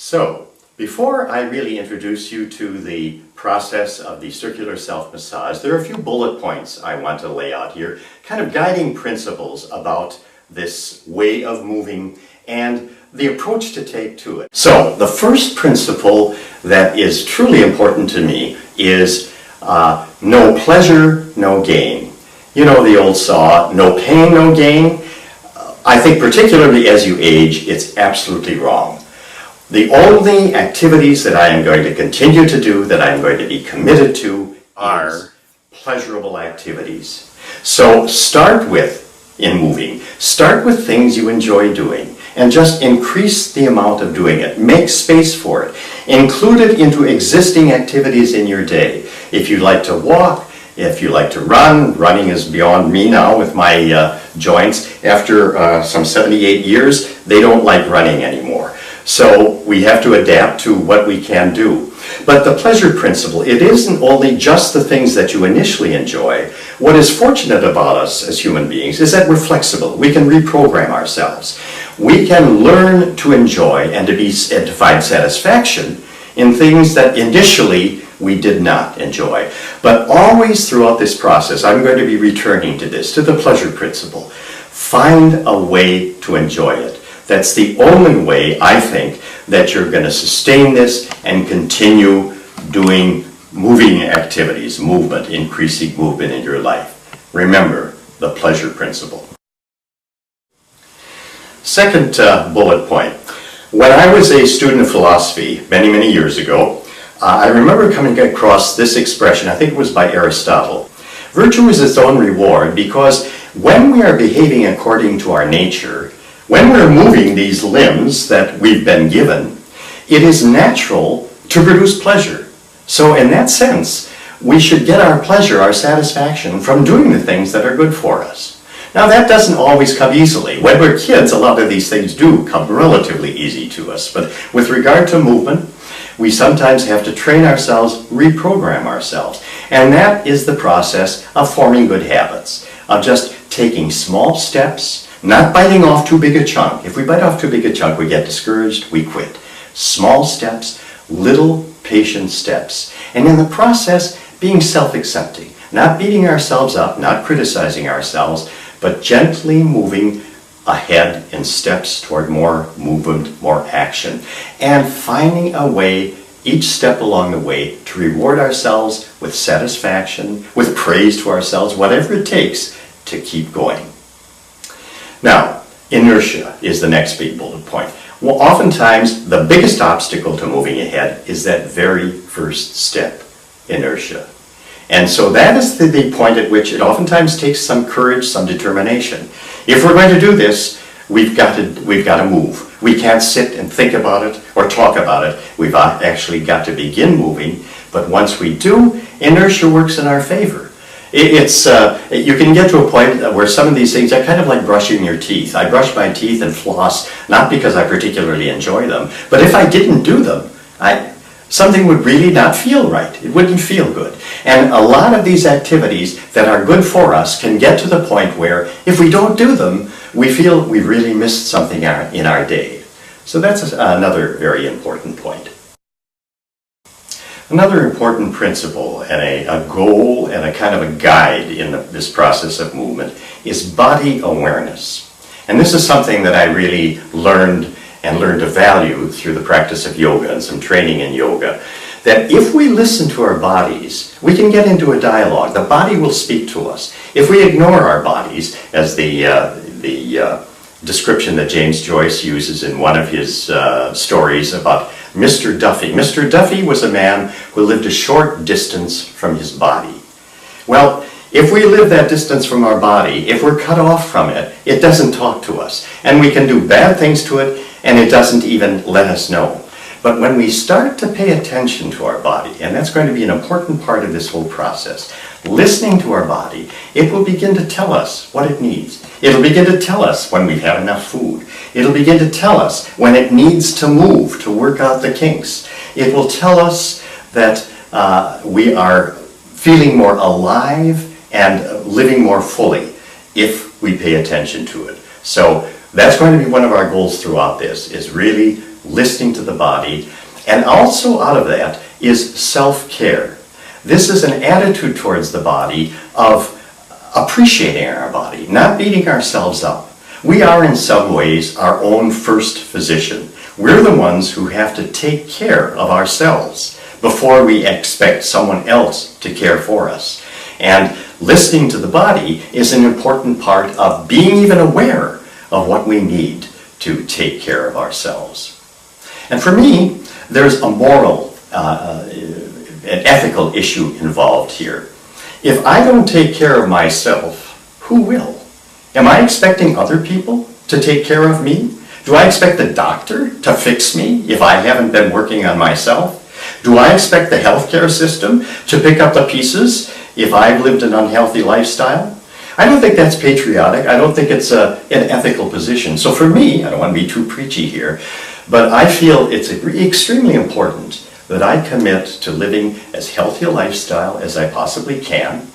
So, before I really introduce you to the process of the circular self-massage, there are a few bullet points I want to lay out here, kind of guiding principles about this way of moving and the approach to take to it. So, the first principle that is truly important to me is no pleasure, no gain. You know the old saw, no pain, no gain. I think particularly as you age, it's absolutely wrong. The only activities that I am going to continue to do, that I am going to be committed to, are pleasurable activities. So start with, in moving, start with things you enjoy doing and just increase the amount of doing it. Make space for it. Include it into existing activities in your day. If you like to walk, if you like to run, running is beyond me now with my joints. After some 78 years, they don't like running anymore. So we have to adapt to what we can do. But the pleasure principle, it isn't only just the things that you initially enjoy. What is fortunate about us as human beings is that we're flexible. We can reprogram ourselves. We can learn to enjoy and to find satisfaction in things that initially we did not enjoy. But always throughout this process, I'm going to be returning to this, to the pleasure principle. Find a way to enjoy it. That's the only way, I think, that you're going to sustain this and continue doing moving activities, movement, increasing movement in your life. Remember the pleasure principle. Second bullet point. When I was a student of philosophy many, many years ago, I remember coming across this expression, I think it was by Aristotle. Virtue is its own reward because when we are behaving according to our nature, when we're moving these limbs that we've been given, it is natural to produce pleasure. So in that sense, we should get our pleasure, our satisfaction from doing the things that are good for us. Now that doesn't always come easily. When we're kids, a lot of these things do come relatively easy to us. But with regard to movement, we sometimes have to train ourselves, reprogram ourselves. And that is the process of forming good habits, of just taking small steps, not biting off too big a chunk. If we bite off too big a chunk, we get discouraged, we quit. Small steps, little patient steps. And in the process, being self-accepting, not beating ourselves up, not criticizing ourselves, but gently moving ahead in steps toward more movement, more action, and finding a way, each step along the way, to reward ourselves with satisfaction, with praise to ourselves, whatever it takes to keep going. Now, inertia is the next big bullet point. Well, oftentimes, the biggest obstacle to moving ahead is that very first step, inertia. And so that is the point at which it oftentimes takes some courage, some determination. If we're going to do this, we've got to move. We can't sit and think about it or talk about it. We've actually got to begin moving. But once we do, inertia works in our favor. You can get to a point where some of these things are kind of like brushing your teeth. I brush my teeth and floss, not because I particularly enjoy them, but if I didn't do them, something would really not feel right. It wouldn't feel good. And a lot of these activities that are good for us can get to the point where if we don't do them, we feel we really missed something in our day. So that's another very important point. Another important principle and a goal and a kind of a guide in this process of movement is body awareness. And this is something that I really learned to value through the practice of yoga and some training in yoga. That if we listen to our bodies, we can get into a dialogue. The body will speak to us. If we ignore our bodies, as the description that James Joyce uses in one of his stories about Mr. Duffy. Mr. Duffy was a man who lived a short distance from his body. Well, if we live that distance from our body, if we're cut off from it, it doesn't talk to us. And we can do bad things to it, and it doesn't even let us know. But when we start to pay attention to our body, and that's going to be an important part of this whole process, listening to our body, it will begin to tell us what it needs. It'll begin to tell us when we've had enough food. It'll begin to tell us when it needs to move to work out the kinks. It will tell us that we are feeling more alive and living more fully if we pay attention to it. So that's going to be one of our goals throughout this, is really listening to the body, and also out of that is self-care. This is an attitude towards the body of appreciating our body, not beating ourselves up. We are in some ways our own first physician. We're the ones who have to take care of ourselves before we expect someone else to care for us. And listening to the body is an important part of being even aware of what we need to take care of ourselves. And for me, there's a moral, an ethical issue involved here. If I don't take care of myself, who will? Am I expecting other people to take care of me? Do I expect the doctor to fix me if I haven't been working on myself? Do I expect the healthcare system to pick up the pieces if I've lived an unhealthy lifestyle? I don't think that's patriotic. I don't think it's an ethical position. So for me, I don't want to be too preachy here, but I feel it's extremely important that I commit to living as healthy a lifestyle as I possibly can,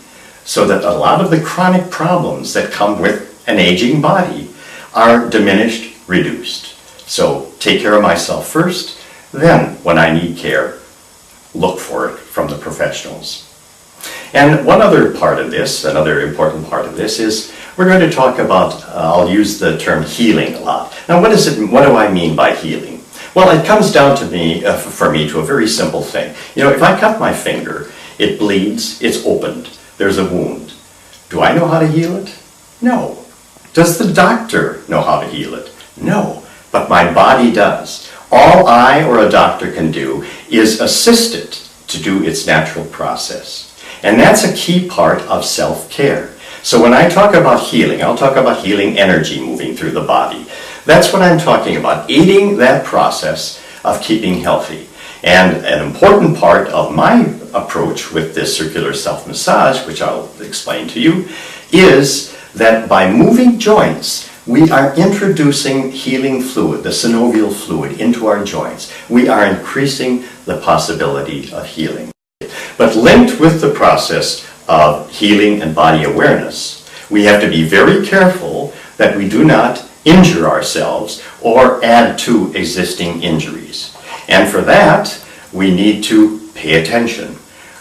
so that a lot of the chronic problems that come with an aging body are diminished, reduced. So take care of myself first, then when I need care, look for it from the professionals. And one other part of this, another important part of this is we're going to talk about, I'll use the term healing a lot. Now what do I mean by healing? Well, it comes down to me, for me, to a very simple thing. You know, if I cut my finger, it bleeds, it's opened, there's a wound. Do I know how to heal it? No. Does the doctor know how to heal it? No. But my body does. All I or a doctor can do is assist it to do its natural process. And that's a key part of self-care. So when I talk about healing, I'll talk about healing energy moving through the body. That's what I'm talking about, aiding that process of keeping healthy. And an important part of my approach with this circular self-massage, which I'll explain to you, is that by moving joints, we are introducing healing fluid, the synovial fluid, into our joints. We are increasing the possibility of healing. But linked with the process of healing and body awareness, we have to be very careful that we do not injure ourselves or add to existing injuries. And for that, we need to pay attention.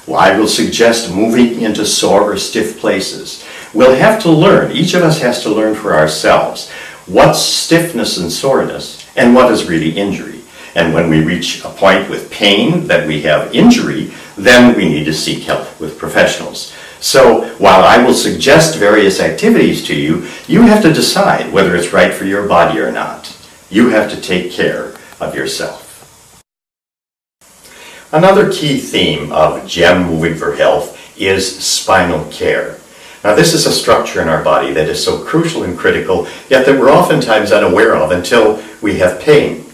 Well, I will suggest moving into sore or stiff places. We'll have to learn, each of us has to learn for ourselves, what's stiffness and soreness and what is really injury. And when we reach a point with pain that we have injury, then we need to seek help with professionals. So while I will suggest various activities to you, you have to decide whether it's right for your body or not. You have to take care of yourself. Another key theme of GEM Moving for Health is spinal care. Now this is a structure in our body that is so crucial and critical, yet that we're oftentimes unaware of until we have pain.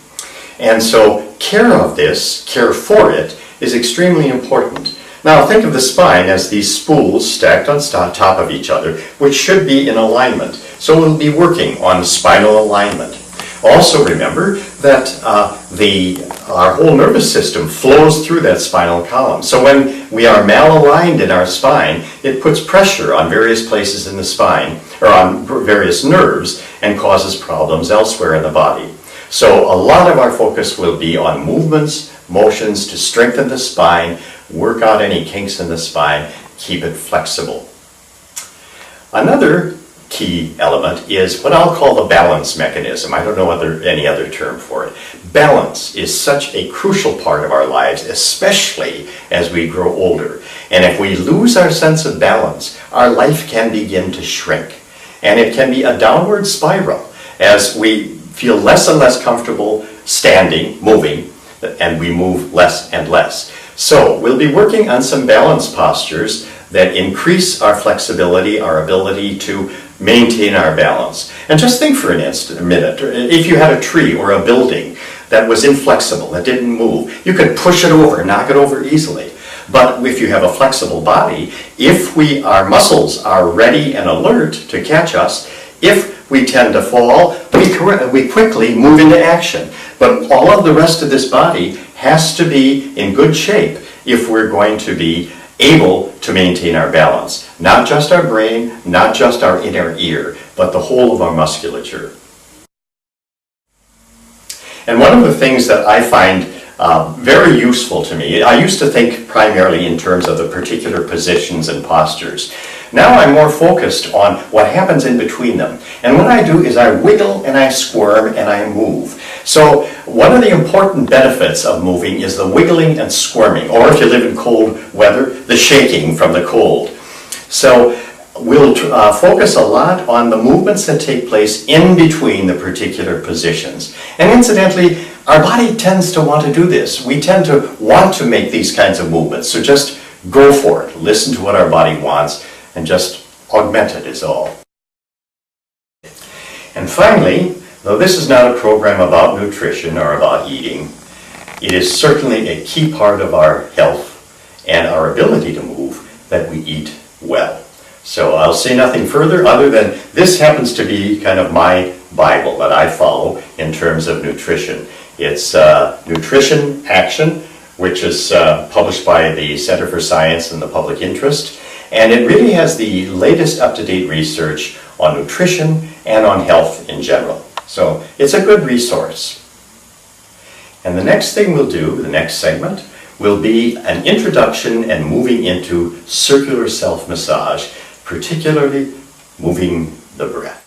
And so care of this, care for it, is extremely important. Now think of the spine as these spools stacked on top of each other, which should be in alignment. So we'll be working on spinal alignment. Also remember that our whole nervous system flows through that spinal column. So when we are malaligned in our spine, it puts pressure on various places in the spine, or on various nerves, and causes problems elsewhere in the body. So a lot of our focus will be on movements, motions to strengthen the spine, work out any kinks in the spine, keep it flexible. Another key element is what I'll call the balance mechanism. I don't know any other term for it. Balance is such a crucial part of our lives, especially as we grow older. And if we lose our sense of balance, our life can begin to shrink. And it can be a downward spiral as we feel less and less comfortable standing, moving, and we move less and less. So we'll be working on some balance postures that increase our flexibility, our ability to maintain our balance. And just think for a minute, if you had a tree or a building that was inflexible, that didn't move, you could push it over, knock it over easily. But if you have a flexible body, if our muscles are ready and alert to catch us, if we tend to fall, we quickly move into action. But all of the rest of this body has to be in good shape if we're going to be able to maintain our balance. Not just our brain, not just our inner ear, but the whole of our musculature. And one of the things that I find very useful to me, I used to think primarily in terms of the particular positions and postures. Now I'm more focused on what happens in between them. And what I do is I wiggle and I squirm and I move. So one of the important benefits of moving is the wiggling and squirming, or if you live in cold weather, the shaking from the cold. So we'll focus a lot on the movements that take place in between the particular positions. And incidentally, our body tends to want to do this. We tend to want to make these kinds of movements. So just go for it. Listen to what our body wants and just augment it is all. And finally, though this is not a program about nutrition or about eating, it is certainly a key part of our health and our ability to move that we eat well. So I'll say nothing further other than this happens to be kind of my Bible that I follow in terms of nutrition. It's Nutrition Action, which is published by the Center for Science and the Public Interest. And it really has the latest up-to-date research on nutrition and on health in general. So it's a good resource. And the next thing we'll do, the next segment, will be an introduction and moving into circular self-massage, particularly moving the breath.